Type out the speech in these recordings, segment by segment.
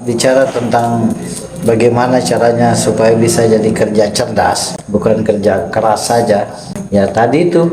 bicara tentang bagaimana caranya supaya bisa jadi kerja cerdas, bukan kerja keras saja. Ya tadi itu,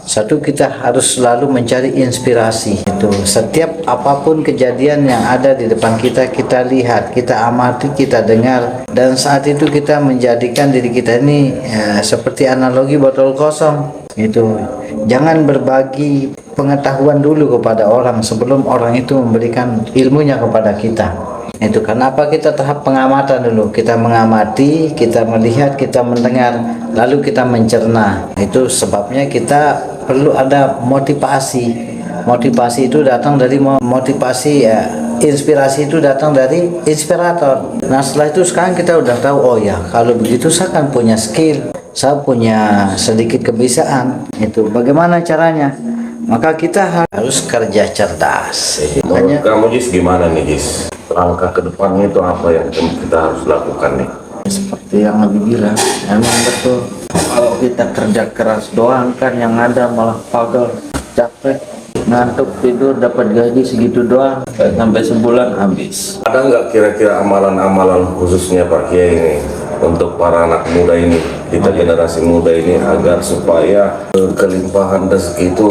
satu, kita harus selalu mencari inspirasi. Itu setiap apapun kejadian yang ada di depan kita, kita lihat, kita amati, kita dengar, dan saat itu kita menjadikan diri kita ini seperti analogi botol kosong. Itu jangan berbagi pengetahuan dulu kepada orang sebelum orang itu memberikan ilmunya kepada kita. Itu kenapa kita tahap pengamatan dulu. Kita mengamati, kita melihat, kita mendengar, lalu kita mencerna. Itu sebabnya kita perlu ada motivasi. Motivasi itu datang dari motivasi ya. Inspirasi itu datang dari inspirator. Nah setelah itu sekarang kita udah tahu, oh ya kalau begitu saya kan punya skill, saya punya sedikit kebiasaan. Itu bagaimana caranya? Maka kita harus kerja cerdas. Menurut kamu Jis gimana nih Jis? Langkah ke depannya itu apa yang kita harus lakukan nih? Seperti yang Nabi bilang, emang betul. Kalau kita kerja keras doang kan yang ada malah pagel, capek, ngantuk, tidur, dapat gaji segitu doang, sampai sebulan habis. Ada nggak kira-kira amalan-amalan khususnya Pak Kiai ini untuk para anak muda ini, kita generasi muda ini, agar supaya kelimpahan rezeki itu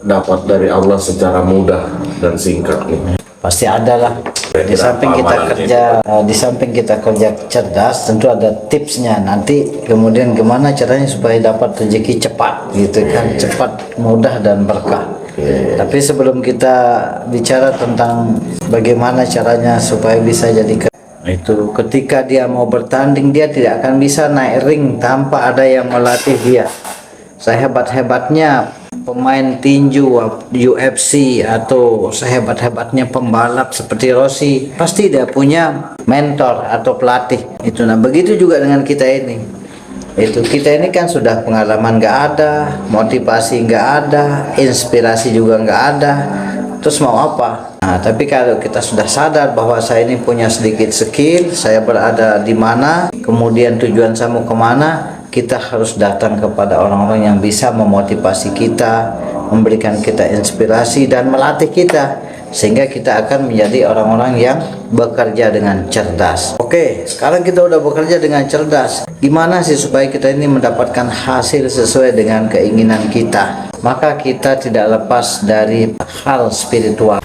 dapat dari Allah secara mudah dan singkat nih? Pasti ada lah. Di samping kita kerja cerdas, tentu ada tipsnya. Nanti kemudian gimana caranya supaya dapat rezeki cepat, gitu kan, cepat, mudah dan berkah. Tapi sebelum kita bicara tentang bagaimana caranya supaya bisa jadi itu, ketika dia mau bertanding, dia tidak akan bisa naik ring tanpa ada yang melatih dia. Sehebat-hebatnya pemain tinju UFC atau sehebat-hebatnya pembalap seperti Rossi, pasti dia punya mentor atau pelatih. Itu nah begitu juga dengan kita ini. Itu kita ini kan sudah pengalaman nggak ada, motivasi nggak ada, inspirasi juga nggak ada. Terus mau apa? Nah, tapi kalau kita sudah sadar bahwa saya ini punya sedikit skill, saya berada di mana, kemudian tujuan saya mau kemana, kita harus datang kepada orang-orang yang bisa memotivasi kita, memberikan kita inspirasi dan melatih kita, sehingga kita akan menjadi orang-orang yang bekerja dengan cerdas. Oke, sekarang kita udah bekerja dengan cerdas. Gimana sih supaya kita ini mendapatkan hasil sesuai dengan keinginan kita? Maka kita tidak lepas dari hal spiritual.